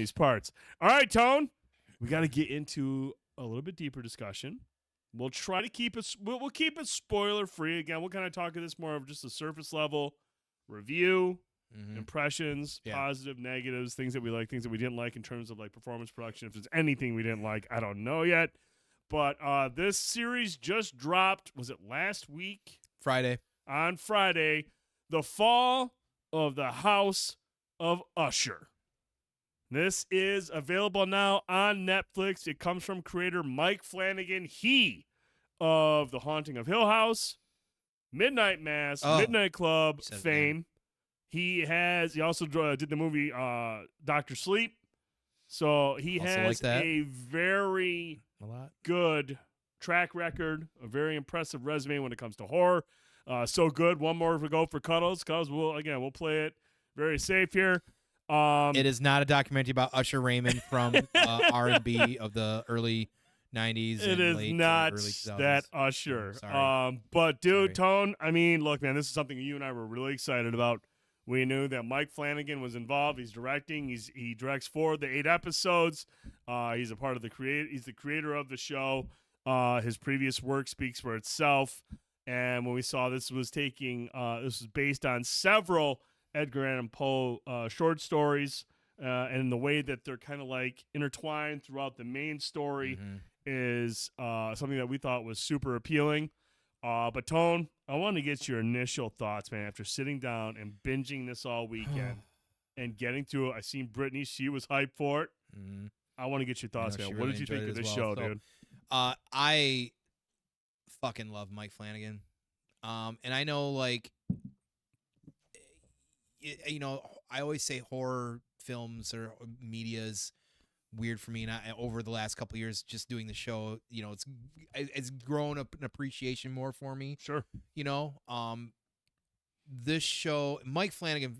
these parts. All right, Tone. We got to get into a little bit deeper discussion. We'll try to keep it. We'll keep it spoiler free. Again, we'll kind of talk this more of just a surface level review, impressions, positive, negatives, things that we like, things that we didn't like in terms of like performance production. If there's anything we didn't like, I don't know yet. But this series just dropped. Was it last week? Friday. On Friday, The Fall of the House of Usher. This is available now on Netflix. It comes from creator Mike Flanagan, he of The Haunting of Hill House, Midnight Mass, Midnight Club fame. He also did the movie Dr. Sleep. So he Also has like a very good track record, a very impressive resume when it comes to horror. So good. One more to go for Cuddles. Cuddles, we'll play it very safe here. It is not a documentary about Usher Raymond from R&B of the early 90s. It is late not early 2000s. that Usher. Sorry. But dude, Tone, I mean, look, man, this is something you and I were really excited about. We knew that Mike Flanagan was involved. He's directing. He directs 4 of the 8 episodes. He's a part of He's the creator of the show. His previous work speaks for itself. And when we saw this was based on several Edgar Allan Poe short stories, and the way that they're kind of like intertwined throughout the main story is something that we thought was super appealing. But Tone, I want to get your initial thoughts, man, after sitting down and binging this all weekend and getting through it. I seen Brittany; she was hyped for it. I want to get your thoughts, man. What did you think of this show, dude? I fucking love Mike Flanagan, and I know, like, I always say horror films or media is weird for me, and over the last couple of years, just doing the show, it's grown up an appreciation more for me. Sure. This show, Mike Flanagan,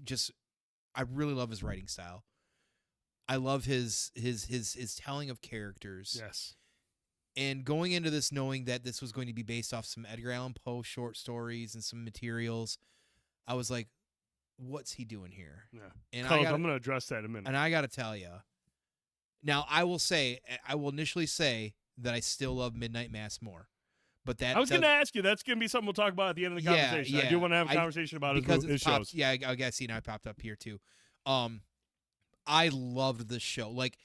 I really love his writing style. I love his telling of characters. Yes. And going into this knowing that this was going to be based off some Edgar Allan Poe short stories and some materials, I was like, what's he doing here? Yeah. And I'm going to address that in a minute. And I got to tell you, now I will initially say that I still love Midnight Mass more. But I was going to ask you, that's going to be something we'll talk about at the end of the conversation. I do want to have a conversation about his shows. Yeah, I guess I popped up here too. I loved this show. Like,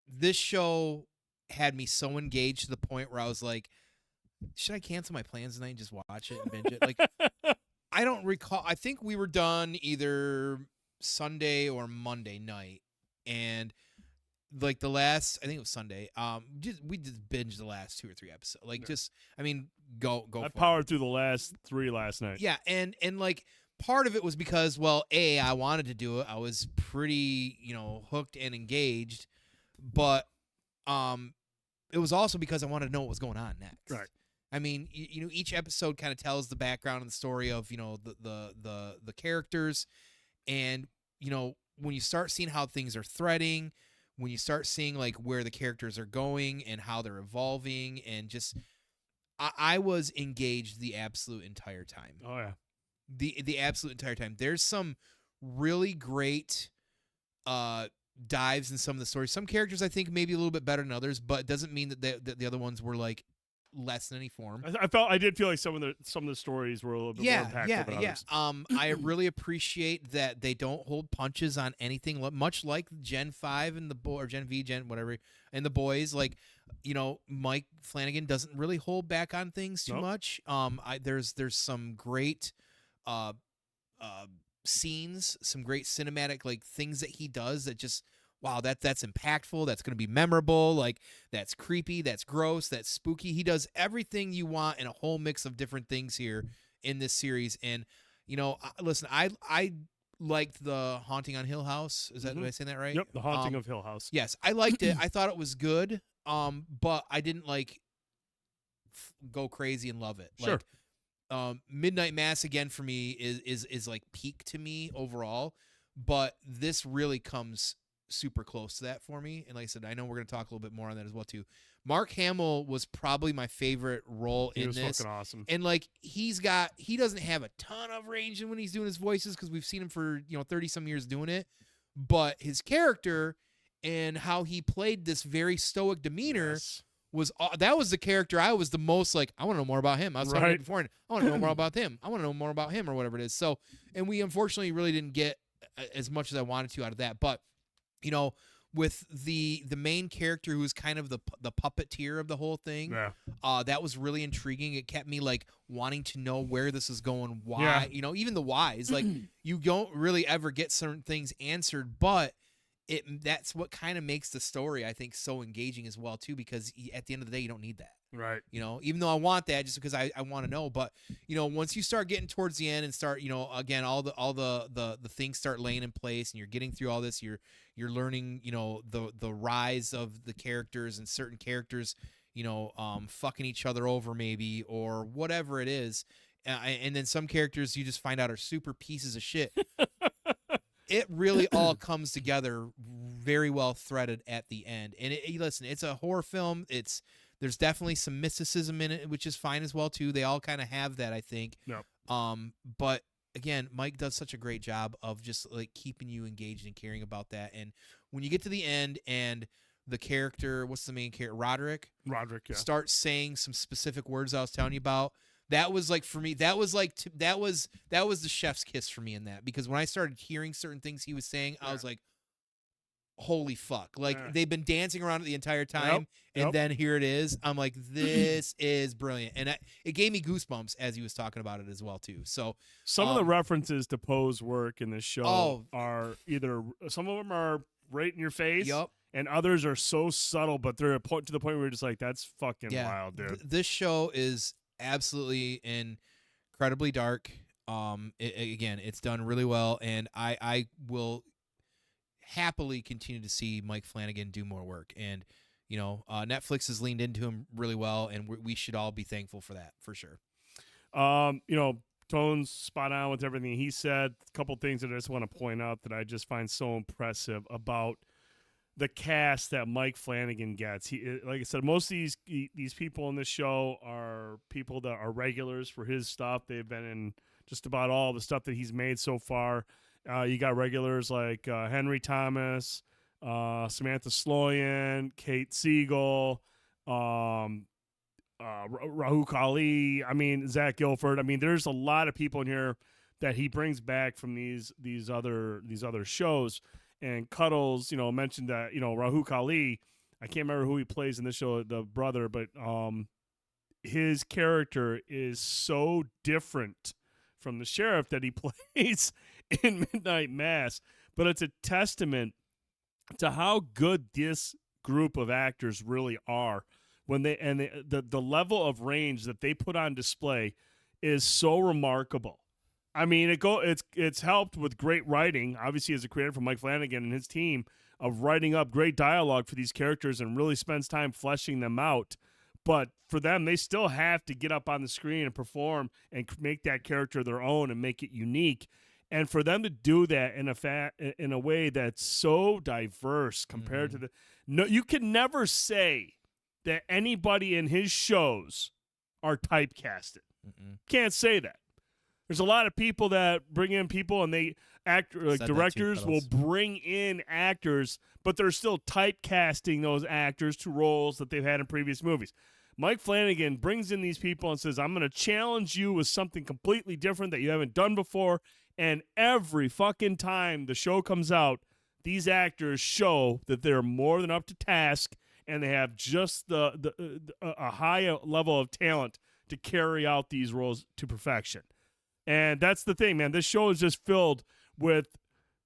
this show had me so engaged to the point where I was like, should I cancel my plans tonight and just watch it and binge it? Like, I don't recall. I think we were done either Sunday or Monday night, and like I think it was Sunday. We just binged the last 2 or 3 episodes. Like, go. I powered through the last 3 last night. Yeah, and like part of it was because, well, I wanted to do it. I was pretty, hooked and engaged, but it was also because I wanted to know what was going on next. Right. I mean, each episode kind of tells the background and the story of, the characters. And, when you start seeing how things are threading, when you start seeing like where the characters are going and how they're evolving, and just, I was engaged the absolute entire time. Oh yeah. The absolute entire time. There's some really great, dives in some of the stories. Some characters I think maybe a little bit better than others, but it doesn't mean that the other ones were like less in any form. I did feel like some of the stories were a little bit more impactful than others. I really appreciate that they don't hold punches on anything, much like Gen 5 and or Gen V, whatever, and the boys. Like, Mike Flanagan doesn't really hold back on things too much. There's some great scenes, some great cinematic like things that he does that just, wow, that's impactful, that's going to be memorable, like that's creepy, that's gross, that's spooky. He does everything you want in a whole mix of different things here in this series. And listen, I liked the Haunting on Hill House. Is that, am I saying that right? Yep, the Haunting of Hill House. Yes, I liked it. I thought it was good, but I didn't like go crazy and love it. Sure. Like, Midnight Mass again for me is like peak to me overall, but this really comes super close to that for me. And like I said, I know we're going to talk a little bit more on that as well too. Mark Hamill was probably my favorite role in this. He was fucking awesome. And like he doesn't have a ton of range when he's doing his voices because we've seen him for 30 some years doing it, but his character and how he played this very stoic demeanor Yes. was that was the character I was the most like, I want to know more about him. I was talking Right. before, and I want to know more about him. I want to know more about him or whatever it is. So, and we unfortunately really didn't get as much as I wanted to out of that. But with the main character who was kind of the puppeteer of the whole thing, Yeah. that was really intriguing. It kept me like wanting to know where this is going, Yeah. why, even the whys. Like you don't really ever get certain things answered, but that's what kind of makes the story, I think, so engaging as well too, because at the end of the day you don't need that. Right. Even though I want that just because I want to know, but once you start getting towards the end and start, again, all the things start laying in place and you're getting through all this, you're learning, the rise of the characters and certain characters, fucking each other over maybe or whatever it is. And then some characters you just find out are super pieces of shit. It really all comes together very well threaded at the end. And listen, it's a horror film. There's definitely some mysticism in it, which is fine as well too. They all kind of have that, I think. Yep. But again, Mike does such a great job of just like keeping you engaged and caring about that. And when you get to the end and the character, what's the main character, Roderick, Yeah. starts saying some specific words I was telling you about. That was like for me. That was like that was the chef's kiss for me in that, because when I started hearing certain things he was saying, I was like, "Holy fuck!" Like they've been dancing around it the entire time, and then here it is. I'm like, "This is brilliant," and it gave me goosebumps as he was talking about it as well too. So some of the references to Poe's work in this show are either some of them are right in your face. Yep. And others are so subtle, but they're to the point where you're just like, "That's fucking wild, dude." This show is absolutely incredibly dark. Again, it's done really well, and I will happily continue to see Mike Flanagan do more work. And Netflix has leaned into him really well, and we should all be thankful for that, for sure. Tone's spot on with everything he said. A couple things that I just want to point out that I just find so impressive about the cast that Mike Flanagan gets. He, like I said, most of these people in this show are people that are regulars for his stuff. They've been in just about all the stuff that he's made so far. You got regulars like Henry Thomas, Samantha Sloyan, Kate Siegel, Rahul Kali. I mean, Zach Gilford. I mean, there's a lot of people in here that he brings back from these other shows. And Cuddles, mentioned that, Rahul Kali, I can't remember who he plays in this show, the brother, but his character is so different from the sheriff that he plays in Midnight Mass. But it's a testament to how good this group of actors really are when the level of range that they put on display is so remarkable. I mean, it's helped with great writing, obviously, as a creator from Mike Flanagan and his team of writing up great dialogue for these characters and really spends time fleshing them out. But for them, they still have to get up on the screen and perform and make that character their own and make it unique. And for them to do that in a way that's so diverse compared to you can never say that anybody in his shows are typecasted. Can't say that. There's a lot of people that bring in people, and directors will bring in actors, but they're still typecasting those actors to roles that they've had in previous movies. Mike Flanagan brings in these people and says, "I'm going to challenge you with something completely different that you haven't done before." And every fucking time the show comes out, these actors show that they're more than up to task, and they have just a high level of talent to carry out these roles to perfection. And that's the thing, man. This show is just filled with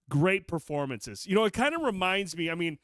great performances. It kind of reminds me, I mean,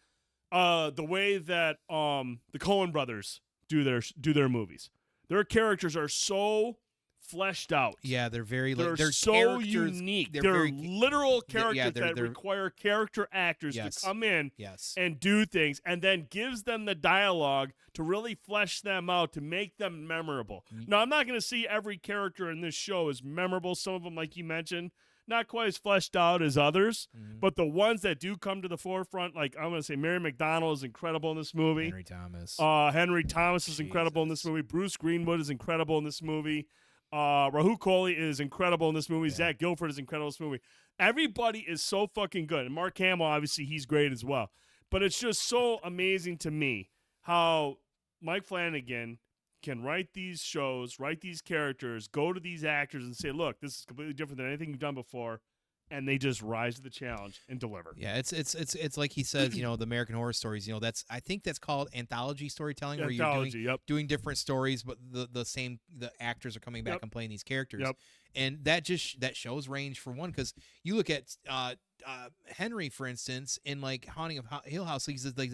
the way that the Coen brothers do their movies. Their characters are so fleshed out. Yeah, they're they're so unique. They're literal characters that require character actors to come in and do things, and then gives them the dialogue to really flesh them out to make them memorable. Now, I'm not going to see every character in this show as memorable. Some of them, like you mentioned, not quite as fleshed out as others, but the ones that do come to the forefront, like I'm going to say Mary McDonnell is incredible in this movie. Henry Thomas. Henry Thomas is incredible in this movie. Bruce Greenwood is incredible in this movie. Rahul Kohli is incredible in this movie. Yeah. Zach Gilford is incredible in this movie. Everybody is so fucking good. And Mark Hamill, obviously, he's great as well. But it's just so amazing to me how Mike Flanagan can write these shows, write these characters, go to these actors and say, look, this is completely different than anything you've done before. And they just rise to the challenge and deliver. Yeah, it's like he says, the American Horror Stories. I think that's called anthology storytelling, where you're doing different stories, but the actors are coming back and playing these characters. Yep. And that shows range for one, because you look at Henry, for instance, in like Haunting of Hill House, he's like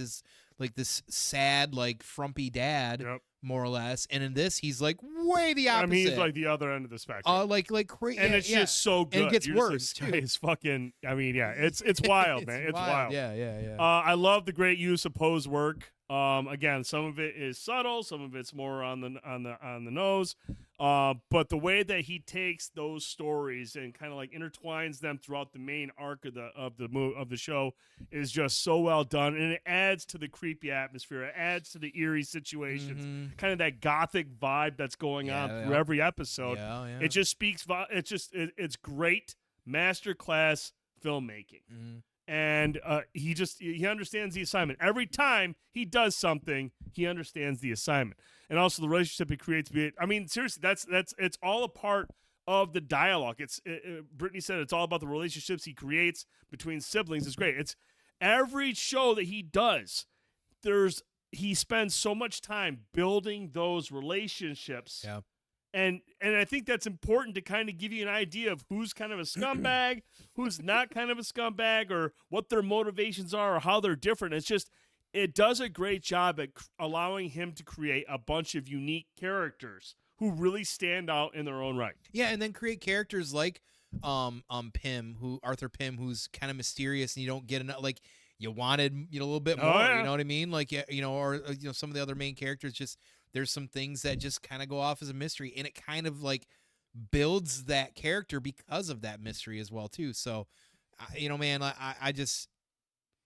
this sad, like frumpy dad. Yep. More or less, and in this, he's like way the opposite. I mean, he's like the other end of the spectrum. Like crazy, and it's just so good. And it gets You're worse just like, too. It's fucking. I mean, yeah, it's wild, man. It's wild. Yeah. I love the great use of Poe's work. Again, some of it is subtle, some of it's more on the nose. But the way that he takes those stories and kind of like intertwines them throughout the main arc of the show is just so well done, and it adds to the creepy atmosphere. It adds to the eerie situations, kind of that gothic vibe that's going on through every episode. Yeah. It just speaks. It's great masterclass filmmaking. And he understands the assignment. Every time he does something, he understands the assignment, and also the relationship he creates. I mean, seriously, that's it's all a part of the dialogue. Brittany said it's all about the relationships he creates between siblings. It's great. It's every show that he does. He spends so much time building those relationships. Yeah. And I think that's important to kind of give you an idea of who's kind of a scumbag, who's not kind of a scumbag, or what their motivations are, or how they're different. It does a great job at allowing him to create a bunch of unique characters who really stand out in their own right. Yeah, and then create characters like Arthur Pym, who's kind of mysterious, and you don't get enough. Like, you wanted a little bit more. You know what I mean? Like, or some of the other main characters just. There's some things that just kind of go off as a mystery, and it kind of like builds that character because of that mystery as well too. So, man, I just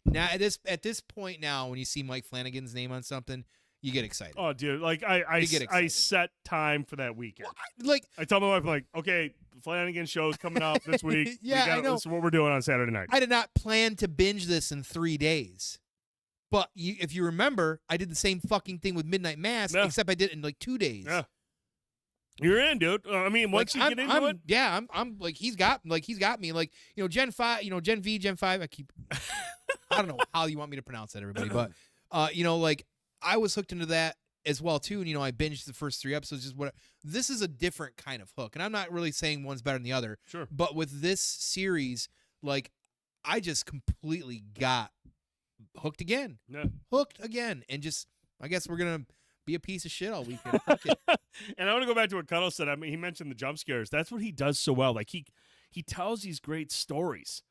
now at this point now, when you see Mike Flanagan's name on something, you get excited. Oh, dude, like I set time for that weekend. Well, I tell my wife, like, okay, Flanagan show's coming out this week. Yeah, I know. This is what we're doing on Saturday night. I did not plan to binge this in 3 days. But if you remember, I did the same fucking thing with Midnight Mass, except I did it in like 2 days. Yeah, you're in, dude. I mean, once you get into it, yeah, I'm like he's got me. Like, Gen 5, Gen V, Gen 5. I don't know how you want me to pronounce that, everybody, but like I was hooked into that as well too, and I binged the first 3 episodes. Just what this is a different kind of hook, and I'm not really saying one's better than the other. Sure, but with this series, like I just completely got hooked again, and just I guess we're gonna be a piece of shit all weekend. And I want to go back to what Cuddle said. I mean, he mentioned the jump scares. That's what he does so well. Like he tells these great stories,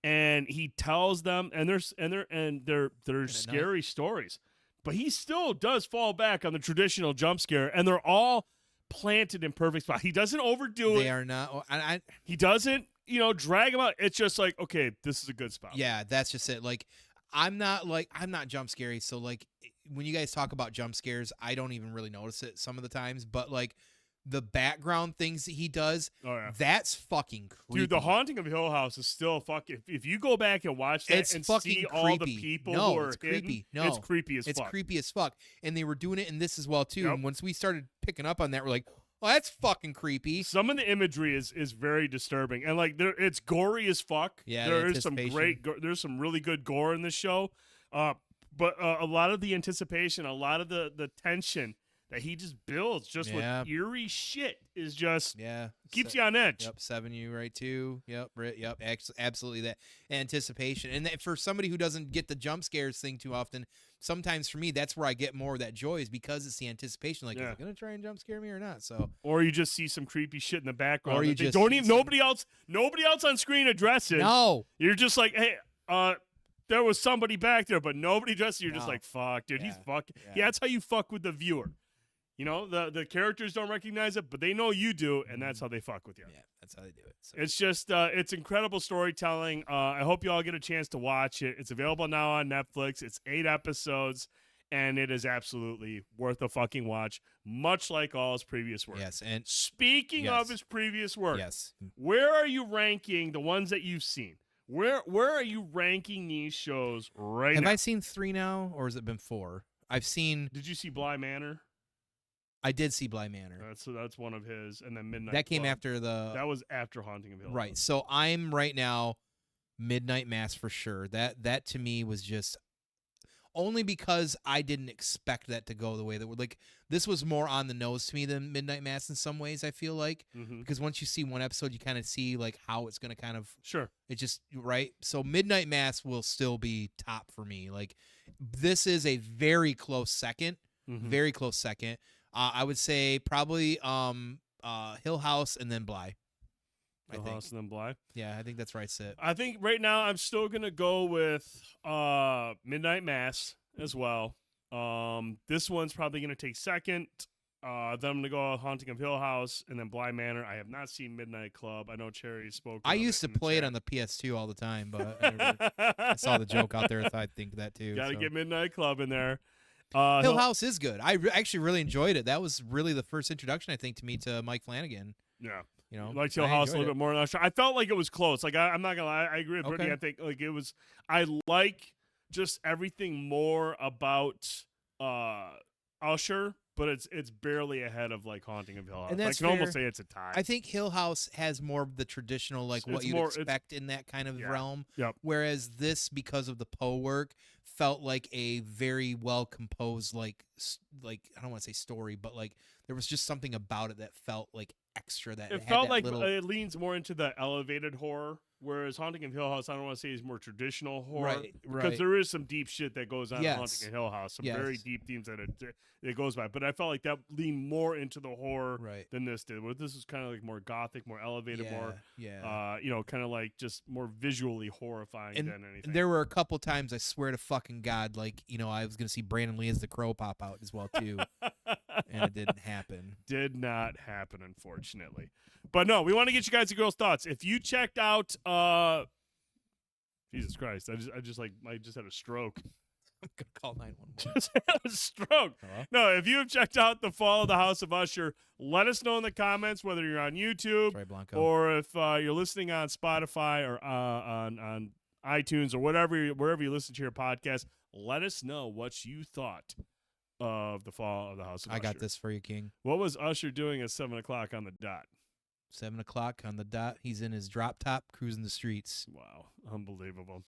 and he tells them, and they're scary stories, but he still does fall back on the traditional jump scare, and they're all planted in perfect spot. He doesn't overdo it. They are not. He doesn't drag them out. It's just like, okay, this is a good spot. Yeah, that's just it. Like I'm not jump scary, so like when you guys talk about jump scares, I don't even really notice it some of the times, but like the background things that he does, that's fucking creepy. Dude, the Haunting of Hill House is still fucking. If you go back and watch that it's and fucking see creepy. all the people who are creepy. hidden, it's creepy as fuck. It's creepy as fuck, and they were doing it in this as well too. Yep. And once we started picking up on that, we're like, well, that's fucking creepy. Some of the imagery is very disturbing, and like it's gory as fuck. Yeah, there is some there's some really good gore in this show, but a lot of the anticipation, a lot of the tension that he just builds just with eerie shit is just keeps you on edge. Yep, 7 you right too. Yep, absolutely that anticipation, and that for somebody who doesn't get the jump scares thing too often. Sometimes for me, that's where I get more of that joy, is because it's the anticipation. Like, is it gonna try and jump scare me or not? So, or you just see some creepy shit in the background. Or you just don't even nobody else on screen addresses. No, you're just like, hey, there was somebody back there, but nobody addresses. You're just like, fuck, dude, he's fucking. Yeah, that's how you fuck with the viewer. The characters don't recognize it, but they know you do, and that's how they fuck with you. Yeah, that's how they do it. So. It's just, it's incredible storytelling. I hope you all get a chance to watch it. It's available now on Netflix. It's 8 episodes, and it is absolutely worth a fucking watch, much like all his previous work. Yes, and Speaking of his previous work, yes, where are you ranking the ones that you've seen? Where are you ranking these shows right have now? I seen 3 now, or has it been 4? I've seen. Did you see Bly Manor? I did see Bly Manor. That's one of his, and then Midnight. That came Club. after the. That was after Haunting of Hill Right. House. So I'm right now Midnight Mass for sure. That to me was just only because I didn't expect that to go the way that would, like, this was more on the nose to me than Midnight Mass in some ways, I feel like. Mm-hmm. Because once you see one episode, you kind of see like how it's going to kind of Sure. it just right. So Midnight Mass will still be top for me. Like, this is a very close second. Mm-hmm. Very close second. I would say probably Hill House and then Bly. Hill House and then Bly. Yeah, I think that's right, Sid. I think right now I'm still gonna go with Midnight Mass as well. This one's probably gonna take second. Then I'm gonna go Haunting of Hill House and then Bly Manor. I have not seen Midnight Club. I know Cherry spoke. I used to play it on the PS2 all the time, but I saw the joke out there, so I think that too. Got to so. get Midnight Club in there. Hill House is good. I actually really enjoyed it. That was really the first introduction, I think, to me to Mike Flanagan. Yeah. You know, Like Hill House a little bit more than Usher. I felt like it was close. Like I'm not gonna lie, I agree with Brittany. Okay. I think like it was. I like just everything more about Usher, but it's barely ahead of like Haunting of Hill House. And that's I can almost fair. say it's a tie. I think Hill House has more of the traditional, like what It's you'd more- expect in that kind of yeah. realm. Yep. Whereas this, because of the Poe work, felt like a very well composed, like I don't want to say story, but like there was just something about it that felt like extra. That it had felt that like little, it leans more into the elevated horror, whereas Haunting of Hill House, I don't want to say is more traditional horror, right, because there is some deep shit that goes on in Yes. Haunting of Hill House, some Yes. very deep themes that it goes by. But I felt like that leaned more into the horror right. than this did. Where this is kind of like more gothic, more elevated, Yeah, more yeah. kind of like just more visually horrifying And than anything. there were a couple times, I swear to fucking God, like, I was gonna see Brandon Lee as the Crow pop out as well too, and it didn't happen. Did not happen, unfortunately. But no, we want to get you guys the girls' thoughts. If you checked out, Jesus Christ, I just had a stroke. I'm gonna call 911. Just had a stroke. Hello? No, if you have checked out the Fall of the House of Usher, let us know in the comments whether you're on YouTube Troy Blanco. or if you're listening on Spotify or on iTunes or wherever you listen to your podcast. Let us know what you thought of the Fall of the House of Usher. I got this for you, King. What was Usher doing at 7:00 on the dot? 7:00 on the dot. He's in his drop top, cruising the streets. Wow, unbelievable.